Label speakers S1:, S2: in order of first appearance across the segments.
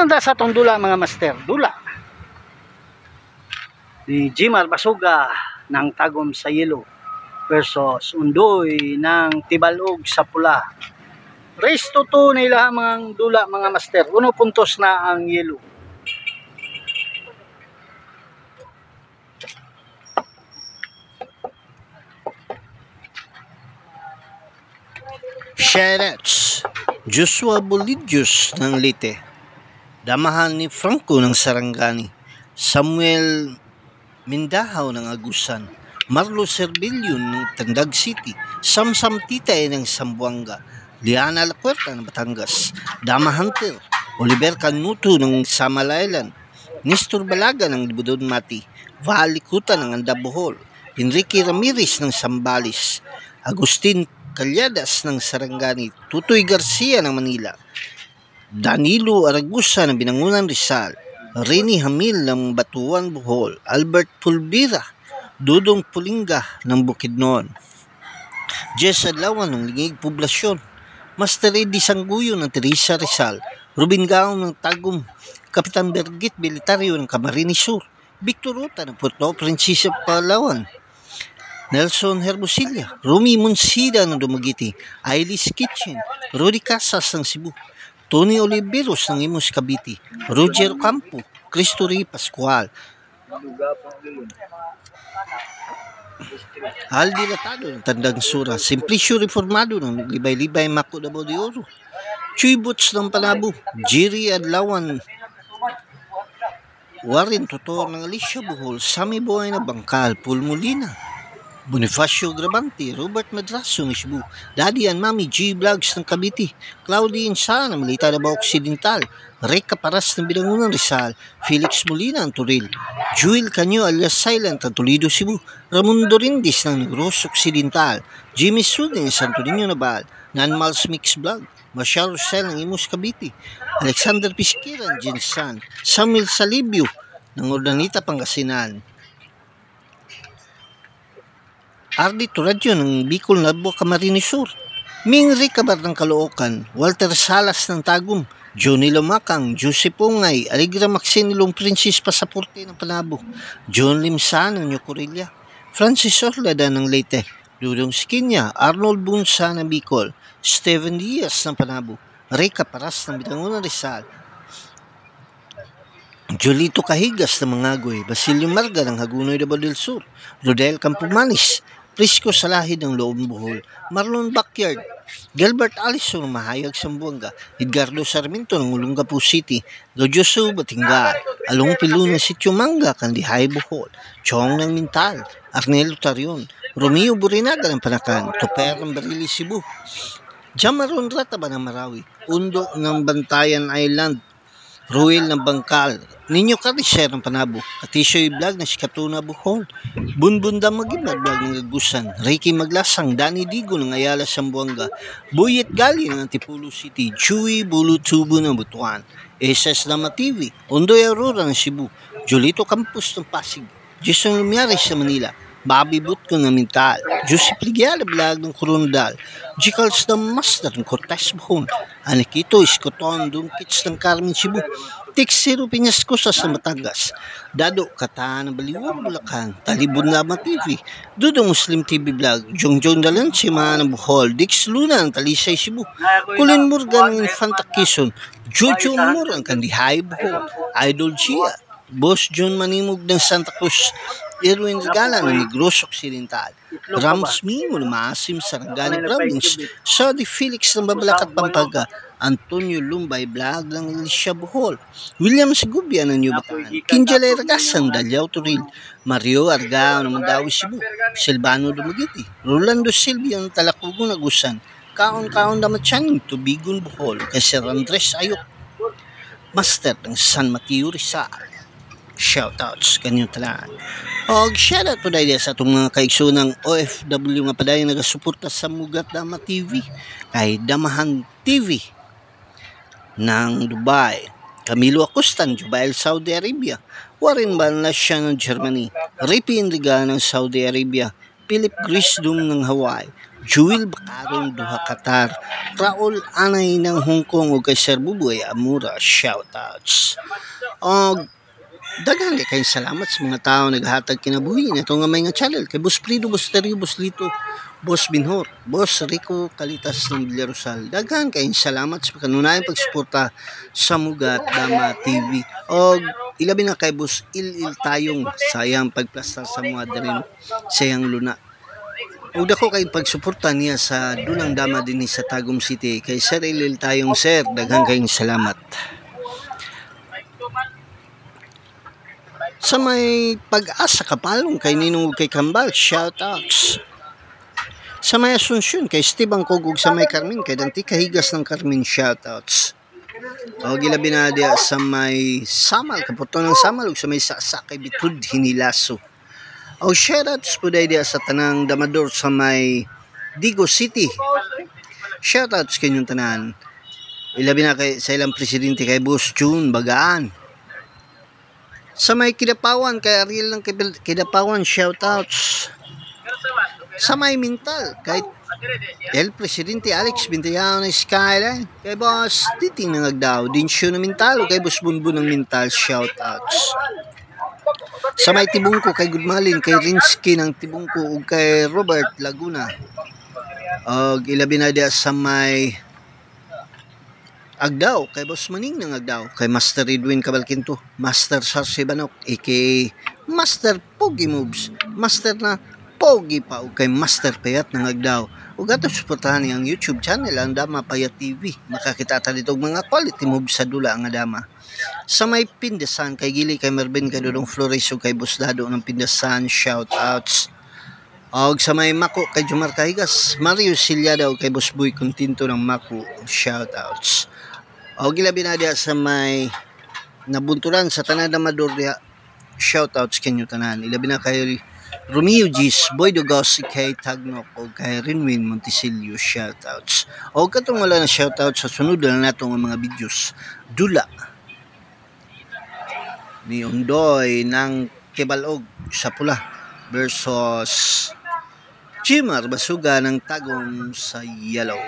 S1: Unta sa atong dula mga master, dula ni Jimar Basuga ng Tagum sa Yelo versus Undoy ng Tibalog sa Pula. Race to 2 na ilang mga dula mga master. 1 puntos na ang Yelo.
S2: Shoutouts Joshua Bolidius ng Leyte, damahan ni Franco ng Sarangani, Samuel Mindahaw ng Agusan, Marlo Servillion ng Tandag City, Samsam Titay ng Sambuanga, Liana Lacuerta ng Batangas, Dama Hunter, Oliver Canuto ng Samal Island, Nestor Balaga ng Libudon Mati, Valikuta ng Andabohol, Enrique Ramirez ng Sambales, Agustin Calyadas ng Sarangani, Tutoy Garcia ng Manila, Danilo Aragusa ng Binangunan Rizal, Rene Hamil ng Batuan Bohol, Albert Pulvira, Dudong Pulinga ng Bukidnon, Jess Adlawan ng Lingig Poblasyon, Master Eddie Sangguyo ng Teresa Rizal, Ruben Gaong ng Tagum, Kapitan Bergit Belitario ng Camarines Sur, Victor Ruta ng Puerto Princesa Palawan, Nelson Hermosilla, Rumi Monsida ng Dumaguete, Ailis Kitchen, Rudy Casas ng Cebu, Tony Oliveros ng Imus Cavite, Roger Campo, Cristo Rey Pascual, Aldi Latado ng Tandang Sura, Simplicio Reformado ng Libay-Libay Mako Davao de Oro, Chuy Butz ng Panabo, Jerry Adlawan, Warren Tutor ng Alicia Bohol, Sammy Boy na Bangkal, Paul Molina, Bonifacio Grabante, Robert Madraso ng Cebu, Daddy and Mami G Vlogs ng Cavite, Claudine Sa ng Malita Davao Occidental, Reka Paras ng Binangunan Rizal, Felix Molina ng Turil, Jewel Canyo alias Silent ng Toledo, Cebu, Ramon Dorindis ng Negros Occidental, Jimmy Sud ng Santo Niño Nabal, Nanmals Mix Vlog, Marshall Rosel ng Imus Cavite, Alexander Pisquiran, Jinsan, Samuel Salibio ng Urdanita, Pangasinan, Ardi Turadyo ng Bicol, Nabua, Camarines Sur, Ming Ricabar ng Caloocan, Walter Salas ng Tagum, Johnny Lumakang, Joseph Ongay, Aligra Maxinilong Princess Pasaporte ng Panabo, John Limsan ng Yocorilla, Francis Orlada ng Leyte, Dudong Skinya, Arnold Bunsa ng Bicol, Steven Diaz ng Panabo, Reka Paras ng Binangunan Rizal, Jolito Cahigas ng Mangagoy, Basilio Marga ng Hagunoy Davao del Sur, Rodel Campomanes, Prisco Salahid ng Loong Bohol, Marlon Backyard, Gilbert Allison ng Mahayag Sambuanga, Edgardo Sarmiento ng Olongapo City, Lodyoso Batinga, Along Pilu ng Sitio Manga, Kandihay Bohol, Chong ng Mintal, Arnelo Tarion, Romeo Burinaga ng Panakan, Toper ng Barili Cebu, Jamaron Rataba ng Marawi, Undo ng Bantayan Island, Ruel ng Bangkal, Ninyo Kariser ng Panabo, Katisyoy Vlog ng Sikatuna Bohol, Bunbunda Magibad Vlog ng Agusan, Ricky Maglasang, Danny Digo ng Ayala Sambuanga, Buyet Gali ng Antipolo City, Chewy Bulutubo ng Butuan, SS Lama TV, Ondoy Aurora ng Cebu, Jolito Campos ng Pasig, Jason Lumiares sa Manila, Bobby Butko ng Mintal, Joseph Ligiala Vlog ng Corondal, Jicals ng Master ng Cortez Bohol, Anikito Iskoton Dunkits ng Carmen Cebu, Tixiro Piñascosas ng Batangas, Dado Kata ng Baliwag Bulacan, Talibon Lama TV, Dudo Muslim TV Vlog, Jongjong Dalanchima ng Bohol, Dix Luna ng Talisay Cebu, Colin Morgan ng Infanta Quezon, Jojo Amor ng Kandihay Bohol, Idol Gia, Boss John Manimog ng Santa Cruz, Erwin Regala ng Negros Occidental, Rams Mimo ng Maasim Sarangani Province, Saudi Felix ng Babalacat Pampanga, Antonio Lumbay Vlog ng Alicia Bohol, William Sigubia ng New Bataan, Kinjalay Ragasan, Dalyao Turil, Mario Argao ng Mandawi Cebu, Silvano Dumaguete, Rolando Silvia ng Talacugon Agusan, Kaon-Kaon Damatyan, Tubigon Bohol, kay Sir Andres Ayok, Master ng San Mateo Rizal. Shoutouts kanyo talaan. Og shoutout po dahil sa itong mga kaigso ng OFW nga paday nagasuporta sa Mugat Dama TV, kay Damahan TV ng Dubai, Camilo Acostan, Jubail, Saudi Arabia, Warren Banlasya ng Germany, Ripi Indriga ng Saudi Arabia, Philip Grisdom ng Hawaii, Jewel Bacaron duha Qatar, Raul Anay ng Hong Kong ug kay Sir Buboy Amura, shoutouts. Og daghan kay salamat sa mga tao naghatag kinabuhi nato nga may nga channel kay Boss Prido, Boss Terio, Boss Lito, Boss Binhor, Boss Rico Kalitas ng Villarosal. Daghan kay salamat sa kanunayang pagsuporta sa Mugat Dama TV. Og ilabi na kay Boss Il Tayong sayang pagplastar sa mga diri sayang luna. Og dako kay pagsuporta niya sa Dulang Dama dinhi sa Tagum City kay Sir Il Tayong, sir, daghan kay salamat. Sa may Pag-asa Kapalong kay Ninong ug kay Kambal, shoutouts. Sa may Asunsyon kay Steve Angkog ug sa may Carmen kay Danti Kahigas ng Carmen, shoutouts. O gilabi na dia sa may Samal, kaputo ng Samal ug sa may Sasa kay Bitud Hinilaso. O shoutouts po dia sa tanang damador sa may Digo City. Shoutouts kanyong tanan. Ilabi na kay sa ilang presidente kay Boss June Bagaan. Sa may Kidapawan kay Ariel ng Kidapawan, shoutouts. Sa may Mintal kay El Presidente Alex Bintayao ng Skyline, kay Boss Titing ng Agdao, Dinsyo ng Mintal kay Boss Bunbun ng Mintal, shoutouts. Sa may Tibungko kay Gudmalin, kay Rinsky ng Tibungko ug kay Robert Laguna. Og ilabi na dia sa may Agdao kay Boss Maning ng Agdao, kay Master Edwin Cabalquinto, Master Sarsi Banok aka Master Pogi Moves, Master na Pogi pa ug kay Master Payat ng Agdao. Ug ato suportahan ang YouTube channel ang Dama Payat TV. Makakita ta dito mga quality moves sa dula nga dama. Sa may Pindasan kay Gili kay Mervin kay Dudong Flores ug kay Boss Dado ng Pindasan, shoutouts. Og sa may Mako kay Jumar Kahigas, Mario Silyada ug kay Boss Boy Continto ng Mako, shoutouts. O gilabi na dia sa may Nabunturan sa tanan na Madorya, shoutouts kanyo tanan. Ilabi na kay Romeo Gis, Boy Dugosi, kay Tagnok o kay Rinwin Montisilio, shoutouts. O katong wala na shoutouts sa sunod na natong mga videos. Dula ni Ondoy ng Kibalog sa Pula versus Jimar Basuga ng Tagum sa Yellow.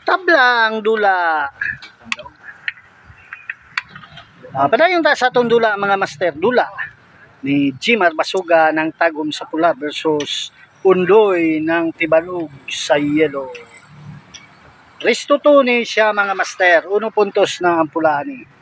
S1: Tablang dula. Padayon ta sa atong dula mga master, dula ni Jimar Basuga ng Tagum sa Pula versus Undoy ng Tibalog sa Yellow. Resto to ni siya mga master, 1 puntos na ang Pulani.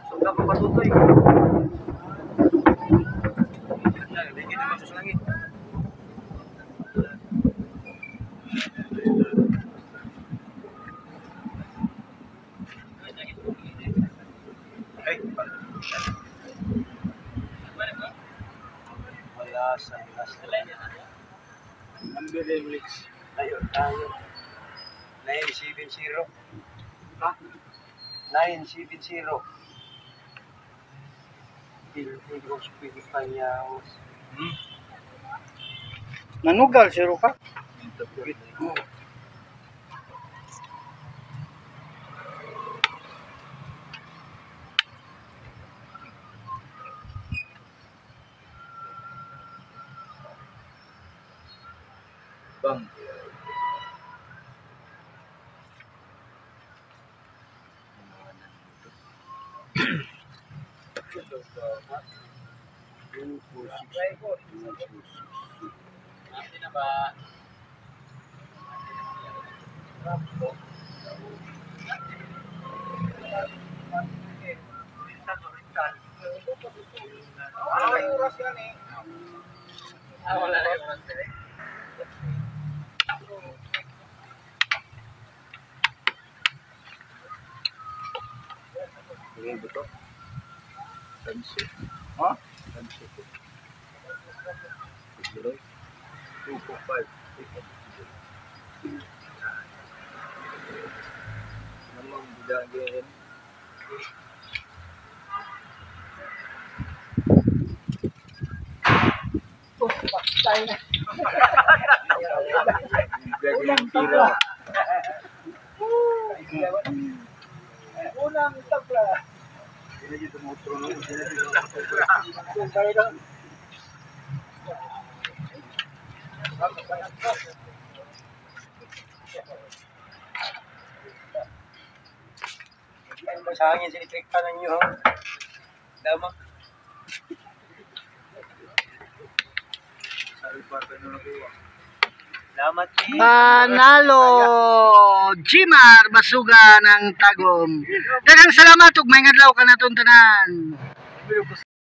S1: Suga pa patutoy. Ay, wala sa last number minutes. Tayo. 970. Ha? 970. Nanugal, siro ka? Bang. Ini betul. Tansi. Ha? Tansi. 245. Namang bidang din. Patay na. Unang tira. Unang tabla. Ini dito mo trono, ini dito. Ay, masahangin sinitrik ka ng iyo. Dama. Panalo Jimar Basuga ng Tagum. Daghang salamat ug may ngadlaw ka naton tanan.